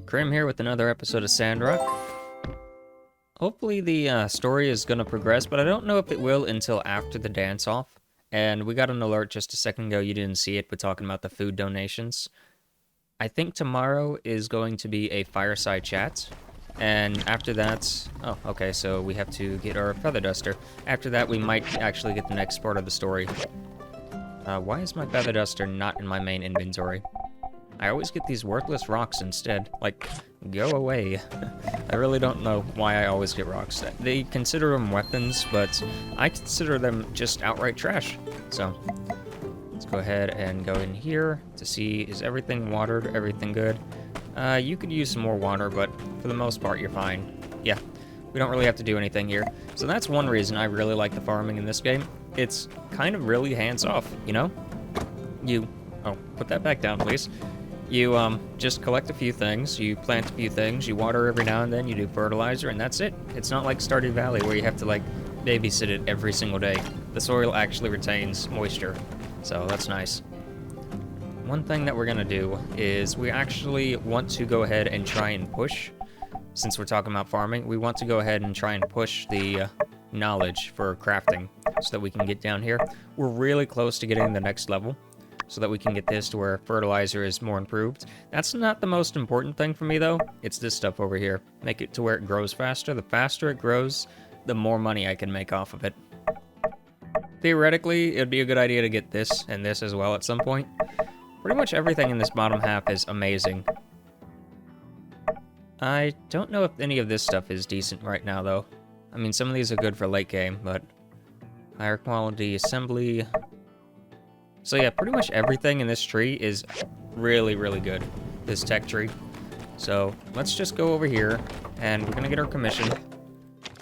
Crim here with another episode of Sandrock. Hopefully the story is going to progress, but I don't know if it will until after the dance-off. And we got an alert just a second ago, you didn't see it, but talking about the food donations. I think tomorrow is going to be a fireside chat. And after that, oh, okay, so we have to get our feather duster. After that, we might actually get the next part of the story. Why is my feather duster not in my main inventory? I always get these worthless rocks instead. Like, go away. I really don't know why I always get rocks. They consider them weapons, but I consider them just outright trash. So, let's go ahead and go in here to see, is everything watered, everything good? You could use some more water, but for the most part, you're fine. Yeah, we don't really have to do anything here. So that's one reason I really like the farming in this game. It's kind of really hands-off, you know? Oh, put that back down, please. You, just collect a few things, you plant a few things, you water every now and then, you do fertilizer, and that's it. It's not like Stardew Valley where you have to, like, babysit it every single day. The soil actually retains moisture, so that's nice. One thing that we're gonna do is we actually want to go ahead and try and push, since we're talking about farming, we want to go ahead and try and push the knowledge for crafting so that we can get down here. We're really close to getting the next level, so that we can get this to where fertilizer is more improved. That's not the most important thing for me, though. It's this stuff over here. Make it to where it grows faster. The faster it grows, the more money I can make off of it. Theoretically, it'd be a good idea to get this and this as well at some point. Pretty much everything in this bottom half is amazing. I don't know if any of this stuff is decent right now, though. I mean, some of these are good for late game, but higher quality assembly. So yeah, pretty much everything in this tree is really, really good, this tech tree. So let's just go over here, and we're gonna get our commission.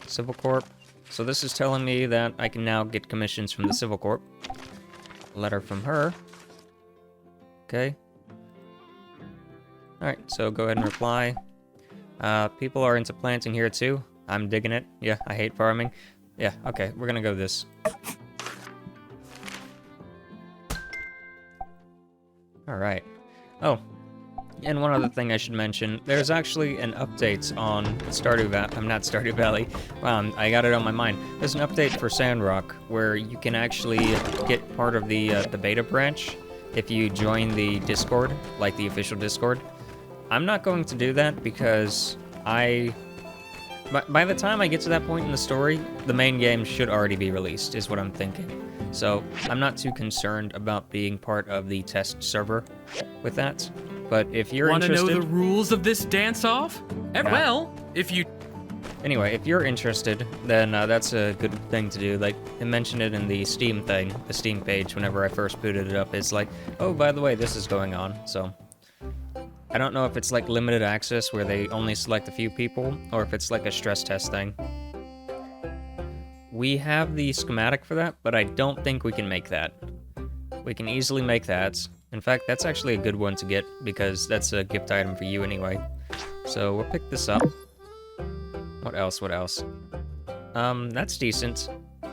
Civil Corp. So this is telling me that I can now get commissions from the Civil Corp. Letter from her. Okay. Alright, so go ahead and reply. People are into planting here too. I'm digging it. Yeah, I hate farming. Yeah, okay, we're gonna go this. Alright. Oh, and one other thing I should mention, there's actually an update on Stardew Valley. I'm not Stardew Valley. Wow, I got it on my mind. There's an update for Sandrock where you can actually get part of the beta branch if you join the Discord, like the official Discord. I'm not going to do that because by the time I get to that point in the story, the main game should already be released, is what I'm thinking. So, I'm not too concerned about being part of the test server with that. But if you're interested... Want to know the rules of this dance-off? Well, if you... Anyway, if you're interested, then that's a good thing to do. Like, I mentioned it in the Steam thing, the Steam page, whenever I first booted it up. It's like, oh, by the way, this is going on, so... I don't know if it's like limited access where they only select a few people, or if it's like a stress test thing. We have the schematic for that, but I don't think we can make that. We can easily make that. In fact, that's actually a good one to get, because that's a gift item for you anyway. So we'll pick this up. What else, what else? That's decent.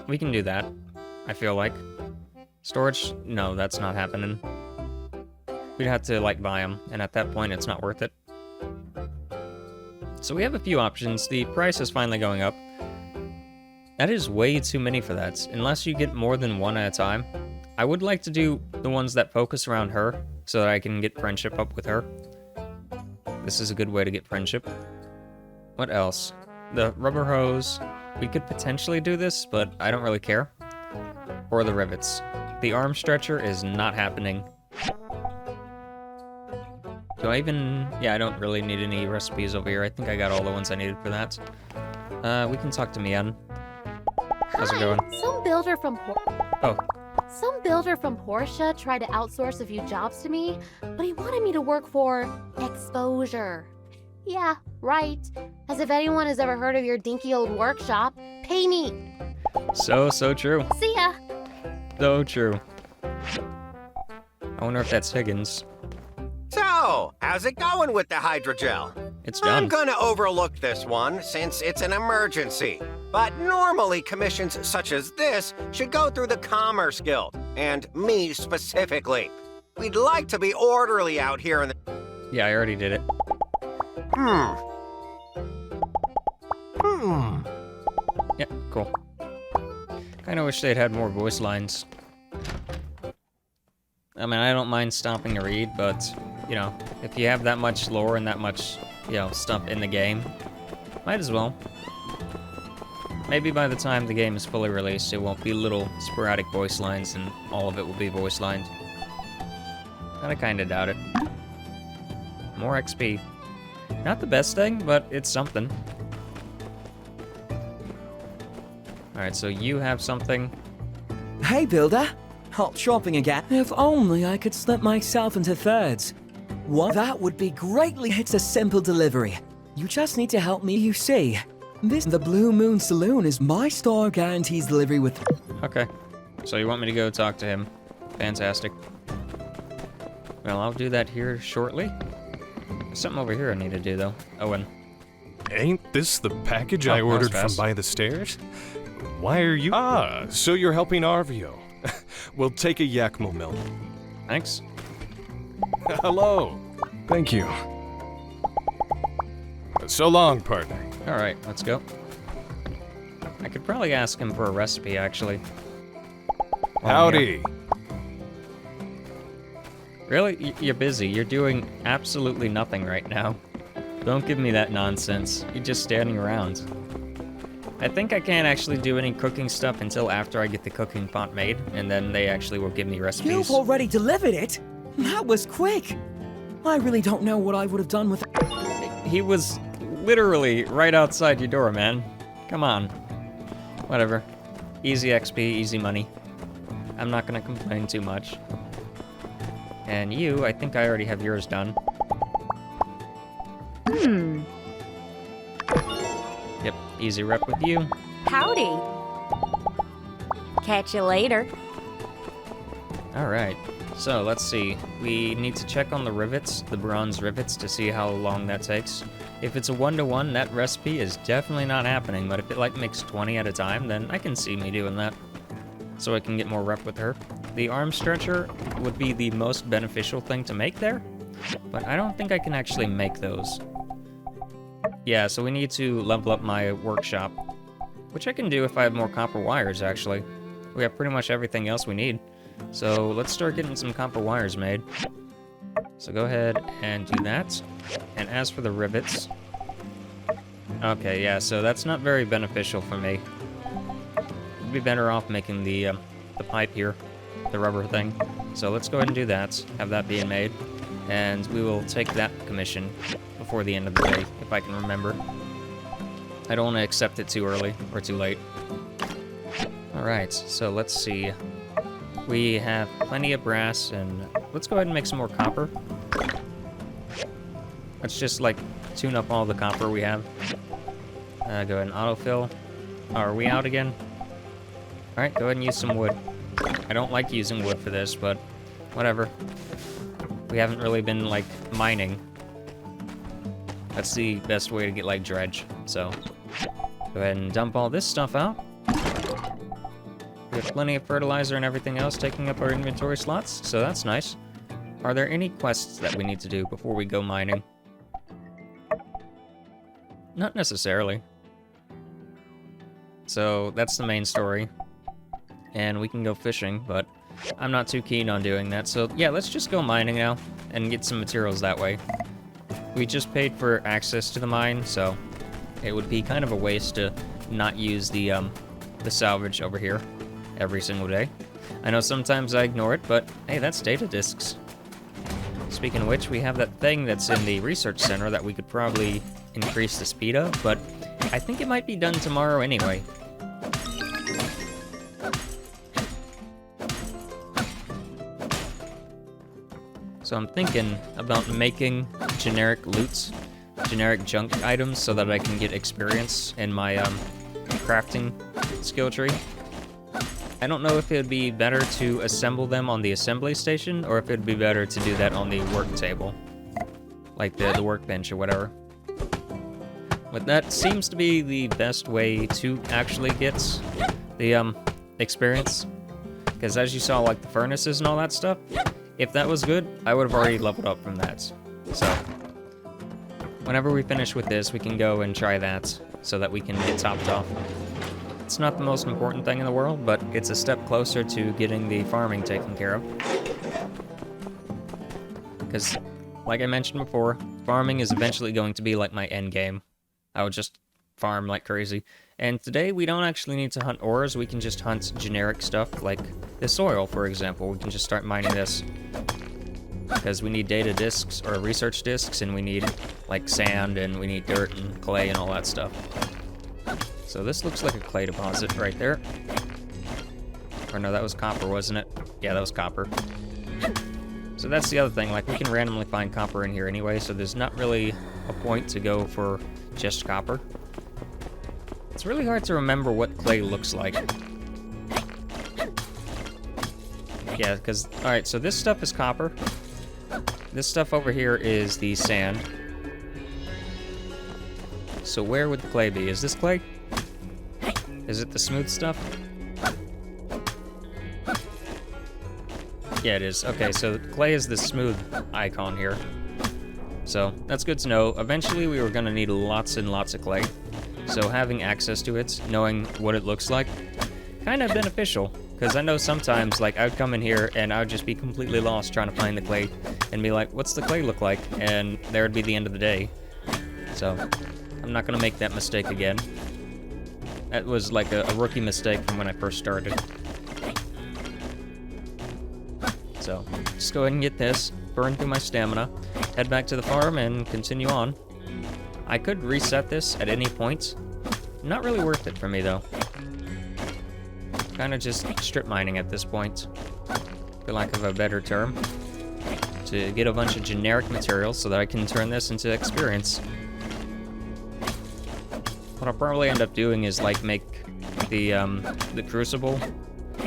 We can do that, I feel like. Storage? No, that's not happening. We'd have to, like, buy them, and at that point, it's not worth it. So we have a few options. The price is finally going up. That is way too many for that, unless you get more than one at a time. I would like to do the ones that focus around her, so that I can get friendship up with her. This is a good way to get friendship. What else? The rubber hose. We could potentially do this, but I don't really care. Or the rivets. The arm stretcher is not happening. Do I even... Yeah, I don't really need any recipes over here. I think I got all the ones I needed for that. We can talk to Mian. How's it going? Some builder from Oh. Some builder from Portia tried to outsource a few jobs to me, but he wanted me to work for exposure. Yeah, right. As if anyone has ever heard of your dinky old workshop. Pay me. So true. See ya. So true. I wonder if that's Higgins. So, how's it going with the hydrogel? It's done. I'm gonna overlook this one since it's an emergency. But normally commissions such as this should go through the Commerce Guild, and me specifically. We'd like to be orderly out here in the... Yeah, I already did it. Yeah, cool. Kinda wish they'd had more voice lines. I mean, I don't mind stopping to read, but, you know, if you have that much lore and that much, you know, stuff in the game, might as well. Maybe by the time the game is fully released, it won't be little sporadic voice lines and all of it will be voice lined. And I kinda doubt it. More XP. Not the best thing, but it's something. Alright, so you have something. Hey, Builder. Hot shopping again. If only I could split myself into thirds. What? That would be greatly. It's a simple delivery. You just need to help me, you see. The Blue Moon Saloon is my store guarantees delivery with... Okay. So you want me to go talk to him. Fantastic. Well, I'll do that here shortly. There's something over here I need to do, though. Owen. Ain't this the package Oh, I that was ordered from fast. by the stairs? Why are you... Ah, so you're helping Arvio. We'll take a Yakmo milk. Thanks. Hello. Thank you. So long, partner. Alright, let's go. I could probably ask him for a recipe, actually. While I'm here. Howdy. Really? You're busy. You're doing absolutely nothing right now. Don't give me that nonsense. You're just standing around. I think I can't actually do any cooking stuff until after I get the cooking pot made, and then they actually will give me recipes. You've already delivered it? That was quick. I really don't know what I would have done with... He was literally right outside your door, man. Come on. Whatever. Easy XP, easy money. I'm not gonna complain too much. And you, I think I already have yours done. Yep, easy rep with you. Howdy. Catch you later. Alright, so let's see. We need to check on the rivets, the bronze rivets, to see how long that takes. If it's a 1-to-1, that recipe is definitely not happening, but if it like makes 20 at a time, then I can see me doing that. So I can get more rep with her. The arm stretcher would be the most beneficial thing to make there, but I don't think I can actually make those. Yeah, so we need to level up my workshop, which I can do if I have more copper wires, actually. We have pretty much everything else we need. So let's start getting some copper wires made. So go ahead and do that. And as for the rivets... Okay, yeah, so that's not very beneficial for me. I'd be better off making the pipe here, the rubber thing. So let's go ahead and do that, have that being made. And we will take that commission before the end of the day, if I can remember. I don't want to accept it too early or too late. Alright, so let's see. We have plenty of brass, and let's go ahead and make some more copper. Let's just, like, tune up all the copper we have. Go ahead and autofill. Oh, are we out again? Alright, go ahead and use some wood. I don't like using wood for this, but whatever. We haven't really been, like, mining. That's the best way to get, like, dredge, so... Go ahead and dump all this stuff out. We have plenty of fertilizer and everything else taking up our inventory slots, so that's nice. Are there any quests that we need to do before we go mining? Not necessarily. So, that's the main story. And we can go fishing, but I'm not too keen on doing that. So, yeah, let's just go mining now and get some materials that way. We just paid for access to the mine, so it would be kind of a waste to not use the salvage over here every single day. I know sometimes I ignore it, but hey, that's data disks. Speaking of which, we have that thing that's in the research center that we could probably increase the speed of, but I think it might be done tomorrow anyway. So I'm thinking about making generic loots, generic junk items, so that I can get experience in my crafting skill tree. I don't know if it would be better to assemble them on the assembly station, or if it would be better to do that on the work table. Like the workbench or whatever. But that seems to be the best way to actually get the experience. Because as you saw, like the furnaces and all that stuff, if that was good, I would have already leveled up from that. So, whenever we finish with this, we can go and try that so that we can get topped off. It's not the most important thing in the world, but it's a step closer to getting the farming taken care of. Because, like I mentioned before, farming is eventually going to be like my end game. I would just farm like crazy. And today, we don't actually need to hunt ores, we can just hunt generic stuff, like this oil, for example. We can just start mining this. Because we need data disks, or research disks, and we need, like, sand, and we need dirt and clay and all that stuff. So this looks like a clay deposit right there. Or no, that was copper, wasn't it? Yeah, that was copper. So that's the other thing, like, we can randomly find copper in here anyway, so there's not really a point to go for just copper. It's really hard to remember what clay looks like. Yeah, because, alright, so this stuff is copper. This stuff over here is the sand. So where would the clay be? Is this clay? Is it the smooth stuff? Yeah, it is. Okay, so clay is the smooth icon here. So that's good to know. Eventually we were going to need lots and lots of clay. So having access to it, knowing what it looks like, kind of beneficial. Because I know sometimes, like, I would come in here and I would just be completely lost trying to find the clay and be like, what's the clay look like? And there would be the end of the day. So, I'm not going to make that mistake again. That was like a rookie mistake from when I first started. So, just go ahead and get this, burn through my stamina, head back to the farm, and continue on. I could reset this at any point. Not really worth it for me, though. Kind of just strip mining at this point, for lack of a better term, to get a bunch of generic materials so that I can turn this into experience. What I'll probably end up doing is like make the crucible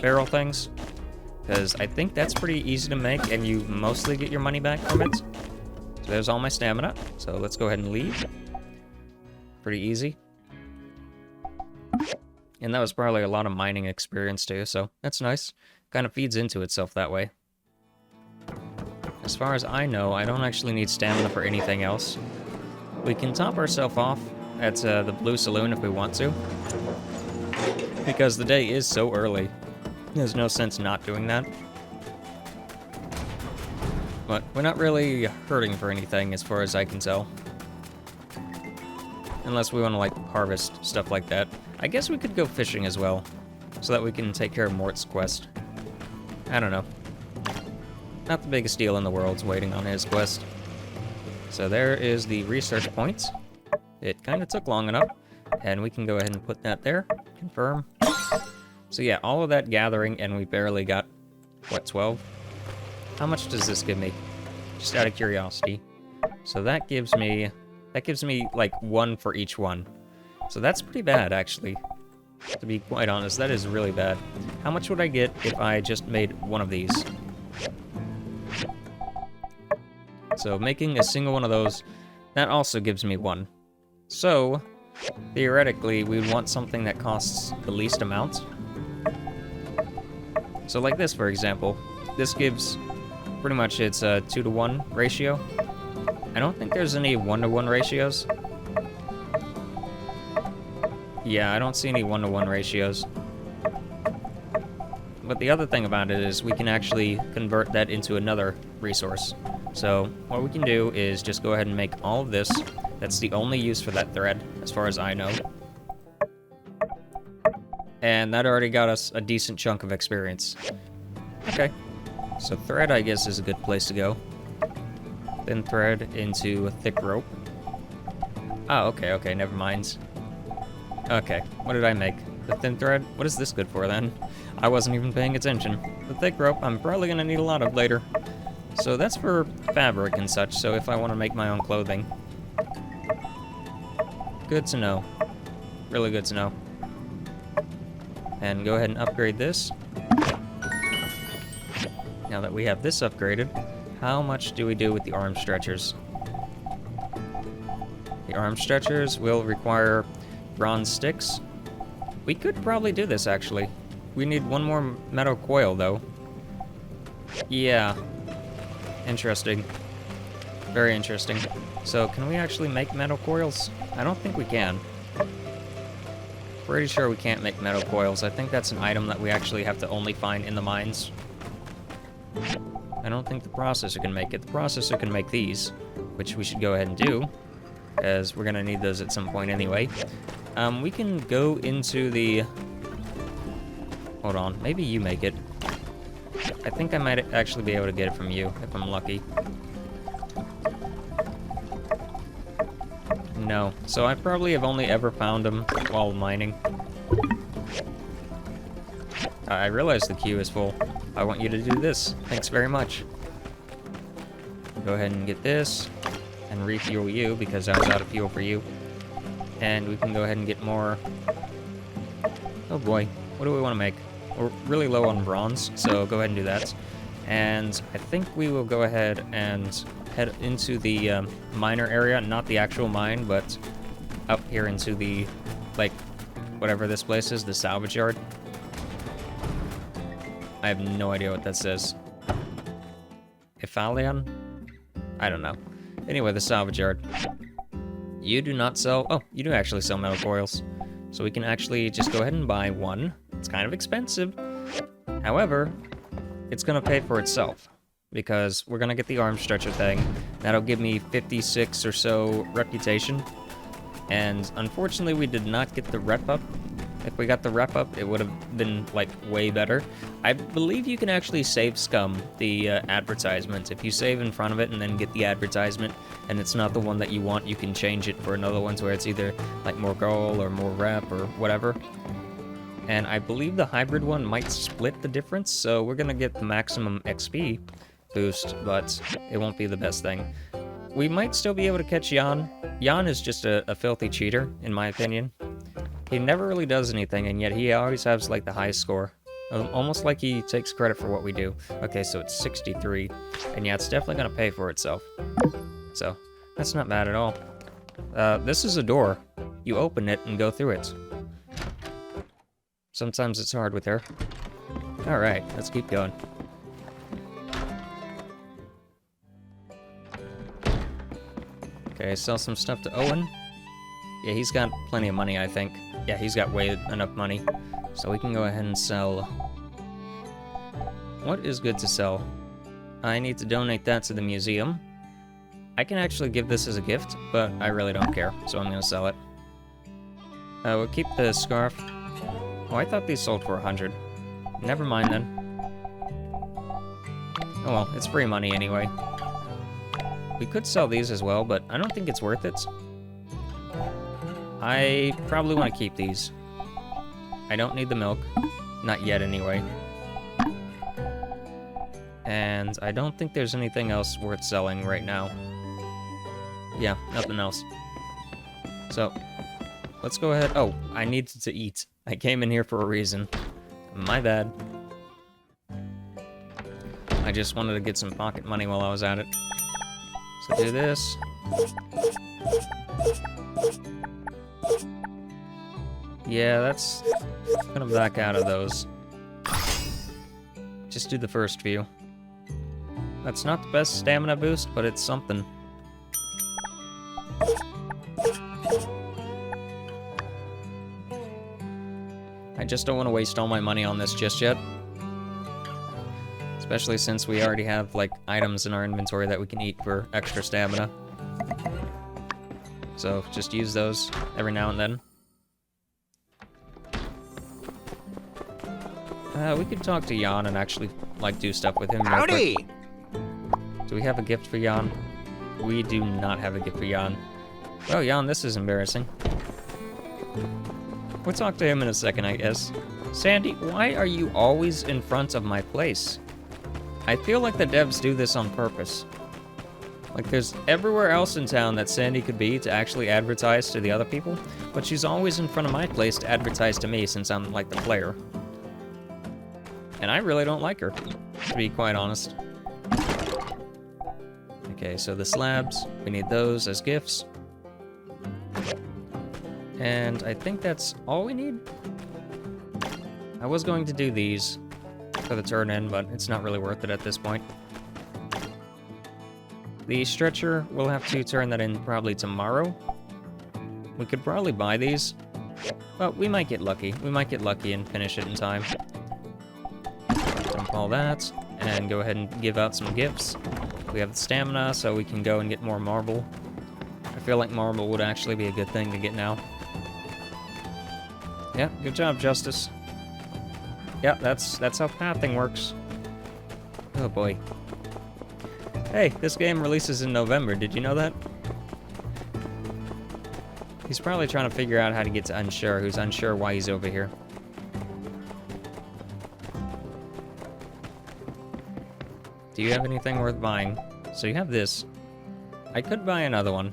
barrel things, because I think that's pretty easy to make and you mostly get your money back from it. So there's all my stamina, so let's go ahead and leave. Pretty easy. And that was probably a lot of mining experience too, so that's nice. Kind of feeds into itself that way. As far as I know, I don't actually need stamina for anything else. We can top ourselves off at the Blue Saloon if we want to. Because the day is so early. There's no sense not doing that. But we're not really hurting for anything as far as I can tell. Unless we want to, like, harvest stuff like that. I guess we could go fishing as well, so that we can take care of Mort's quest. I don't know. Not the biggest deal in the world waiting on his quest. So there is the research point. It kind of took long enough, and we can go ahead and put that there. Confirm. So yeah, all of that gathering, and we barely got, what, 12? How much does this give me? Just out of curiosity. So that gives me, like, 1 for each one. So that's pretty bad, actually. To be quite honest, that is really bad. How much would I get if I just made one of these? So making a single one of those, that also gives me 1. So, theoretically, we would want something that costs the least amount. So like this, for example. This gives, pretty much, it's a 2-to-1 ratio. I don't think there's any 1-to-1 ratios. Yeah, I don't see any 1-to-1 ratios. But the other thing about it is we can actually convert that into another resource. So what we can do is just go ahead and make all of this. That's the only use for that thread, as far as I know. And that already got us a decent chunk of experience. Okay. So thread, I guess, is a good place to go. Thin thread into a thick rope. Oh, okay, never mind. Okay, what did I make? The thin thread? What is this good for, then? I wasn't even paying attention. The thick rope, I'm probably gonna need a lot of later. So that's for fabric and such, so if I want to make my own clothing. Good to know. Really good to know. And go ahead and upgrade this. Now that we have this upgraded, how much do we do with the arm stretchers? The arm stretchers will require bronze sticks. We could probably do this, actually. We need 1 more metal coil, though. Yeah. Interesting. Very interesting. So, can we actually make metal coils? I don't think we can. Pretty sure we can't make metal coils. I think that's an item that we actually have to only find in the mines. I don't think the processor can make it. The processor can make these, which we should go ahead and do, because we're gonna need those at some point anyway. We can go into the... Hold on, maybe you make it. I think I might actually be able to get it from you, if I'm lucky. No, so I probably have only ever found them while mining. I realize the queue is full. I want you to do this. Thanks very much. Go ahead and get this, and refuel you, because I was out of fuel for you. And we can go ahead and get more... Oh boy, what do we want to make? We're really low on bronze, so go ahead and do that. And I think we will go ahead and head into the miner area, not the actual mine, but up here into the, like, whatever this place is, the salvage yard. I have no idea what that says. Ifalion? I don't know. Anyway, the salvage yard. You do not sell... Oh, you do actually sell metal coils. So we can actually just go ahead and buy one. It's kind of expensive. However, it's gonna pay for itself, because we're gonna get the arm stretcher thing. That'll give me 56 or so reputation. And unfortunately, we did not get the rep up. If we got the rep up, it would have been, like, way better. I believe you can actually save scum the advertisement. If you save in front of it and then get the advertisement, and it's not the one that you want, you can change it for another one to where it's either, like, more goal or more rep or whatever. And I believe the hybrid one might split the difference, so we're gonna get the maximum XP boost, but it won't be the best thing. We might still be able to catch Jan. Jan is just a filthy cheater, in my opinion. He never really does anything, and yet he always has, like, the highest score. Almost like he takes credit for what we do. Okay, so it's 63, and yeah, it's definitely gonna pay for itself. So, that's not bad at all. This is a door. You open it and go through it. Sometimes it's hard with her. Alright, let's keep going. Okay, sell some stuff to Owen. Yeah, he's got plenty of money, I think. Yeah, he's got way enough money. So we can go ahead and sell... What is good to sell? I need to donate that to the museum. I can actually give this as a gift, but I really don't care, so I'm gonna sell it. We'll keep the scarf. Oh, I thought these sold for 100. Never mind then. Oh well, it's free money anyway. We could sell these as well, but I don't think it's worth it. I probably want to keep these. I don't need the milk. Not yet, anyway. And I don't think there's anything else worth selling right now. Yeah, nothing else. So, let's go ahead. Oh, I needed to eat. I came in here for a reason. My bad. I just wanted to get some pocket money while I was at it. So do this. Yeah, that's gonna back out of those. Just do the first few. That's not the best stamina boost, but it's something. I just don't want to waste all my money on this just yet. Especially since we already have, like, items in our inventory that we can eat for extra stamina. So, just use those every now and then. We could talk to Jan and actually, like, do stuff with him real Howdy! quick. Do we have a gift for Jan? We do not have a gift for Jan. Oh, Jan, this is embarrassing. We'll talk to him in a second, I guess. Sandy, why are you always in front of my place? I feel like the devs do this on purpose. Like, there's everywhere else in town that Sandy could be to actually advertise to the other people, but she's always in front of my place to advertise to me since I'm, like, the player. And I really don't like her, to be quite honest. Okay, so the slabs, we need those as gifts. And I think that's all we need. I was going to do these for the turn-in, but it's not really worth it at this point. The stretcher, we'll have to turn that in probably tomorrow. We could probably buy these, but we might get lucky. We might get lucky and finish it in time. Dump all that, and go ahead and give out some gifts. We have the stamina, so we can go and get more marble. I feel like marble would actually be a good thing to get now. Yeah, good job, Justice. Yeah, that's how pathing works. Oh boy. Hey, this game releases in November, did you know that? He's probably trying to figure out how to get to Unsure, who's unsure why he's over here. Do you have anything worth buying? So you have this. I could buy another one.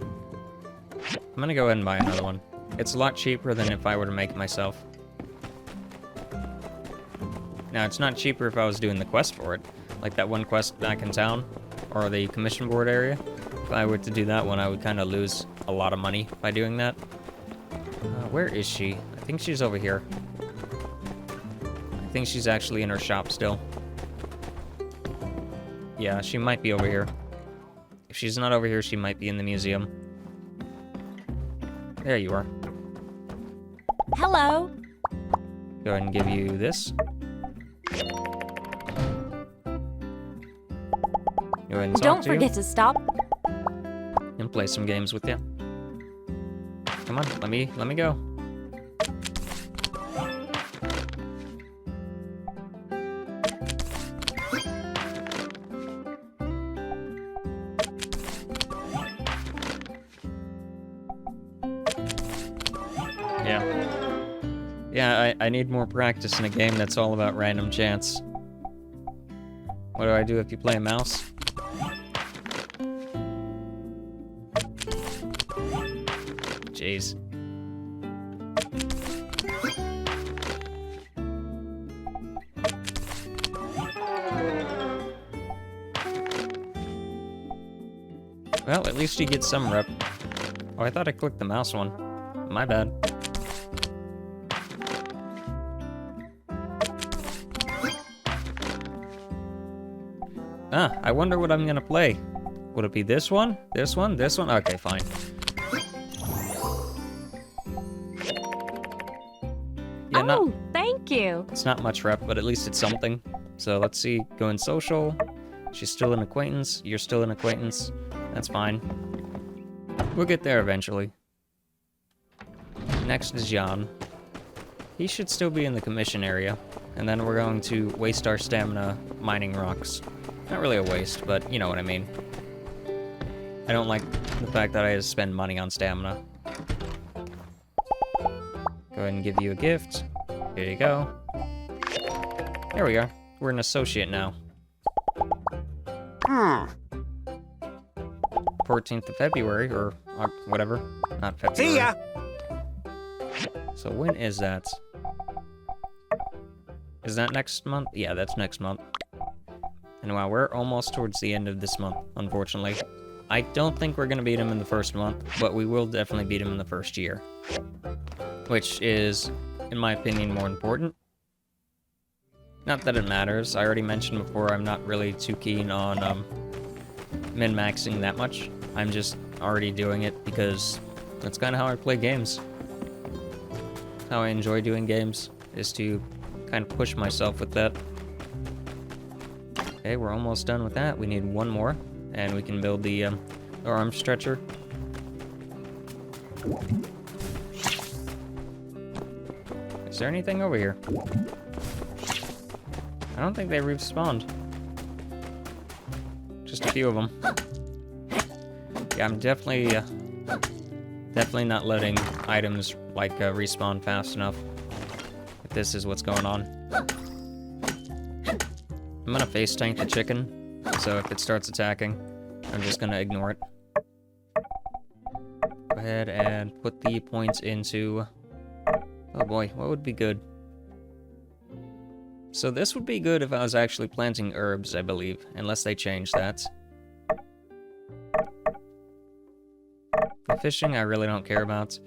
I'm gonna go ahead and buy another one. It's a lot cheaper than if I were to make it myself. Now, it's not cheaper if I was doing the quest for it. Like that one quest back in town, or the commission board area. If I were to do that one, I would kind of lose a lot of money by doing that. Where is she? I think she's over here. I think she's actually in her shop still. Yeah, she might be over here. If she's not over here, she might be in the museum. There you are. Hello. Go ahead and give you this. Go ahead and talk Don't to you. forget to stop. And play some games with you. Come on, let me go. Yeah, I need more practice in a game that's all about random chance. What do I do if you play a mouse? Jeez. Well, at least you get some rep. Oh, I thought I clicked the mouse one. My bad. Ah, I wonder what I'm gonna play. Would it be this one? This one? This one? Okay, fine. Yeah, Oh, thank you. it's not much rep, but at least it's something. So let's see, go in social. She's still an acquaintance. You're still an acquaintance. That's fine. We'll get there eventually. Next is Jan. He should still be in the commission area. And then we're going to waste our stamina mining rocks. Not really a waste, but you know what I mean. I don't like the fact that I have to spend money on stamina. Go ahead and give you a gift. Here you go. There we are. We're an associate now. 14th of February, or whatever. Not February. See ya! So when is that? Is that next month? Yeah, that's next month. And wow, we're almost towards the end of this month, unfortunately. I don't think we're gonna beat him in the first month, but we will definitely beat him in the first year. Which is, in my opinion, more important. Not that it matters. I already mentioned before I'm not really too keen on min-maxing that much. I'm just already doing it because that's kind of how I play games. How I enjoy doing games, is to kind of push myself with that. Okay, we're almost done with that. We need one more, and we can build the arm stretcher. Is there anything over here? I don't think they respawned. Just a few of them. Yeah, I'm definitely not letting items like respawn fast enough. If this is what's going on. I'm gonna face tank the chicken, so if it starts attacking, I'm just gonna ignore it. Go ahead and put the points into... Oh boy, what would be good? So this would be good if I was actually planting herbs, I believe, unless they change that. For fishing, I really don't care about.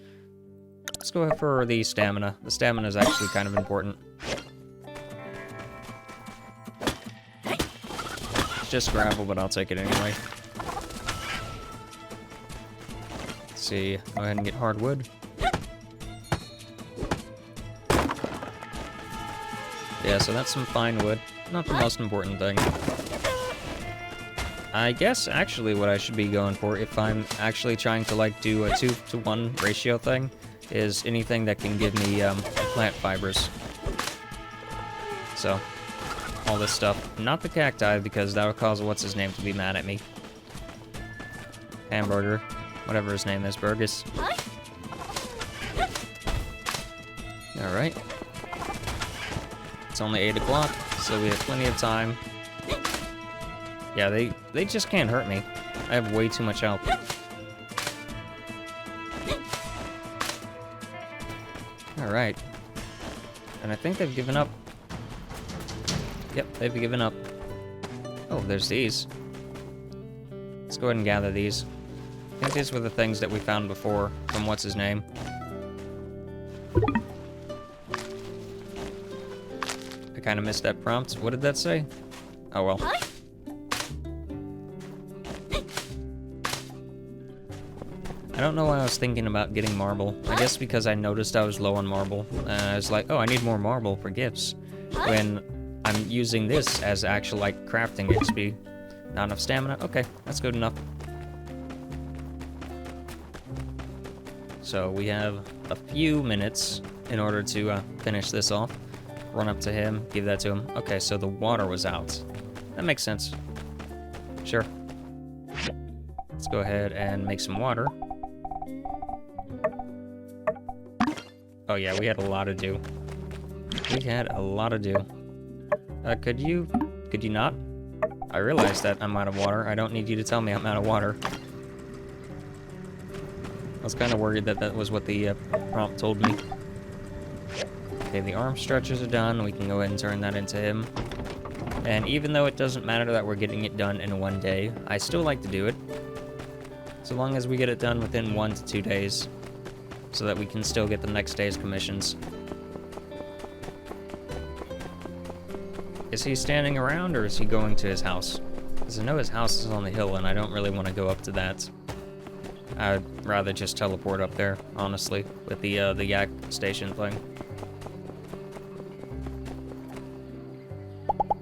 Let's go for the stamina. The stamina is actually kind of important. It's just gravel, but I'll take it anyway. Let's see, go ahead and get hardwood. Yeah, so that's some fine wood. Not the most important thing. I guess actually what I should be going for if I'm actually trying to like do a 2-to-1 ratio thing is anything that can give me plant fibers. So, all this stuff. Not the cacti because that would cause what's his name to be mad at me. Hamburger. Whatever his name is, Burgess. Alright. It's only 8 o'clock, so we have plenty of time. Yeah, they just can't hurt me. I have way too much health. Alright. And I think they've given up. Yep, they've given up. Oh, there's these. Let's go ahead and gather these. I think these were the things that we found before from what's his name. I kind of missed that prompt. What did that say? Oh well. I don't know why I was thinking about getting marble. I guess because I noticed I was low on marble. I was like, oh, I need more marble for gifts. When I'm using this as actual, like, crafting XP. Not enough stamina? Okay, that's good enough. So we have a few minutes in order to finish this off. Run up to him, give that to him. Okay, so the water was out. That makes sense. Sure. Let's go ahead and make some water. Oh yeah, we had a lot to do. We had a lot to do. Could you not? I realize that I'm out of water. I don't need you to tell me I'm out of water. I was kind of worried that that was what the prompt told me. Okay, the arm stretchers are done. We can go ahead and turn that into him. And even though it doesn't matter that we're getting it done in one day, I still like to do it. So long as we get it done within 1 to 2 days. So that we can still get the next day's commissions. Is he standing around or is he going to his house? Because I know his house is on the hill and I don't really want to go up to that. I'd rather just teleport up there, honestly, with the yak station thing.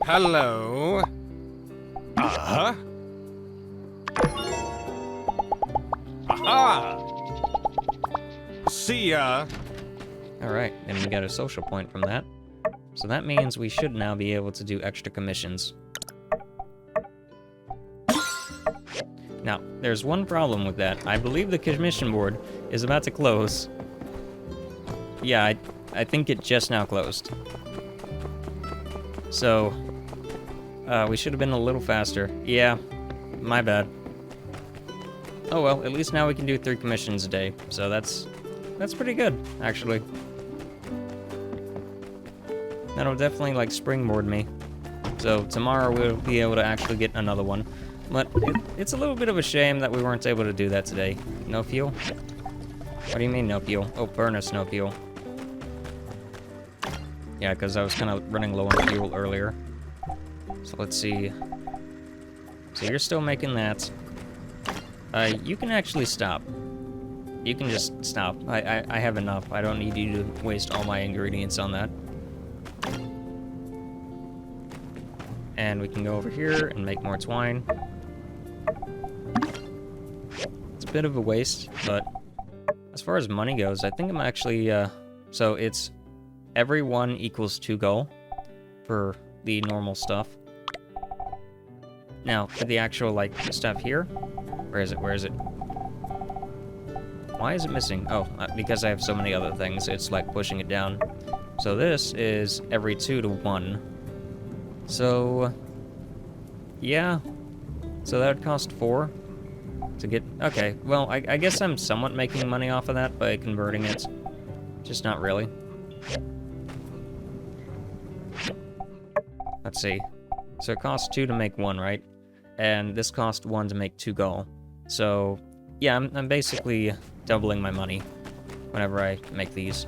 Hello. Uh-huh. Aha! See ya! Alright, and we got a social point from that. So that means we should now be able to do extra commissions. Now, there's one problem with that. I believe the commission board is about to close. Yeah, I think it just now closed. So, we should have been a little faster. Yeah, my bad. Oh well, at least now we can do 3 commissions a day. So that's pretty good, actually. That'll definitely, like, springboard me. So tomorrow we'll be able to actually get another one. But it's a little bit of a shame that we weren't able to do that today. No fuel? What do you mean no fuel? Oh, furnace, no fuel. Yeah, because I was kind of running low on fuel earlier. So let's see. So you're still making that. You can actually stop. You can just stop. I have enough. I don't need you to waste all my ingredients on that. And we can go over here and make more twine. It's a bit of a waste, but as far as money goes, I think I'm actually, so it's every 1 equals 2 gold for the normal stuff. Now, for the actual, like, stuff here, where is it? Why is it missing? Oh, because I have so many other things, it's like pushing it down. So this is every 2 to 1. So, yeah. So that would cost 4 to get... Okay, well, I guess I'm somewhat making money off of that by converting it. Just not really. Let's see. So it costs 2 to make 1, right? And this cost 1 to make 2 gold. So, yeah, I'm basically doubling my money whenever I make these.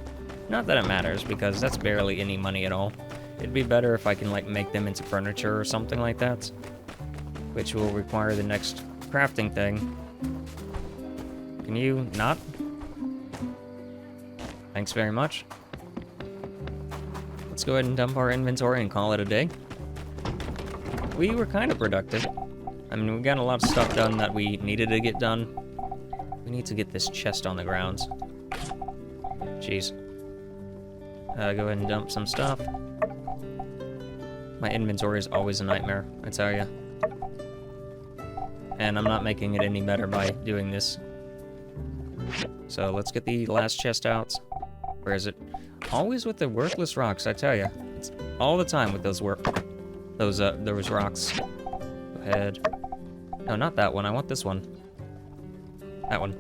Not that it matters, because that's barely any money at all. It'd be better if I can, like, make them into furniture or something like that, which will require the next crafting thing. You can Can you not? Thanks very much. Let's go ahead and dump our inventory and call it a day. We were kind of productive. I mean, we got a lot of stuff done that we needed to get done. We need to get this chest on the grounds. Jeez. Go ahead and dump some stuff. My inventory is always a nightmare, I tell ya. And I'm not making it any better by doing this. So let's get the last chest out. Where is it? Always with the worthless rocks, I tell ya. It's all the time with those rocks. Go ahead. No, not that one. I want this one. That one.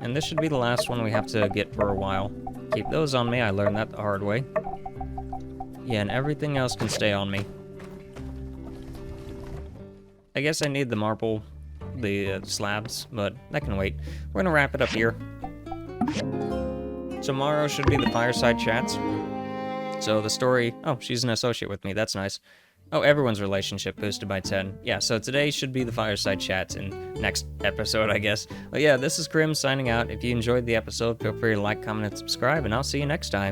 And this should be the last one we have to get for a while. Keep those on me. I learned that the hard way. Yeah, and everything else can stay on me. I guess I need the marble, the slabs, but that can wait. We're gonna wrap it up here. Tomorrow should be the fireside chats. So the story... Oh, she's an associate with me. That's nice. Oh, everyone's relationship boosted by 10. Yeah, so today should be the fireside chats in next episode, I guess. But yeah, this is Crim signing out. If you enjoyed the episode, feel free to like, comment, and subscribe, and I'll see you next time.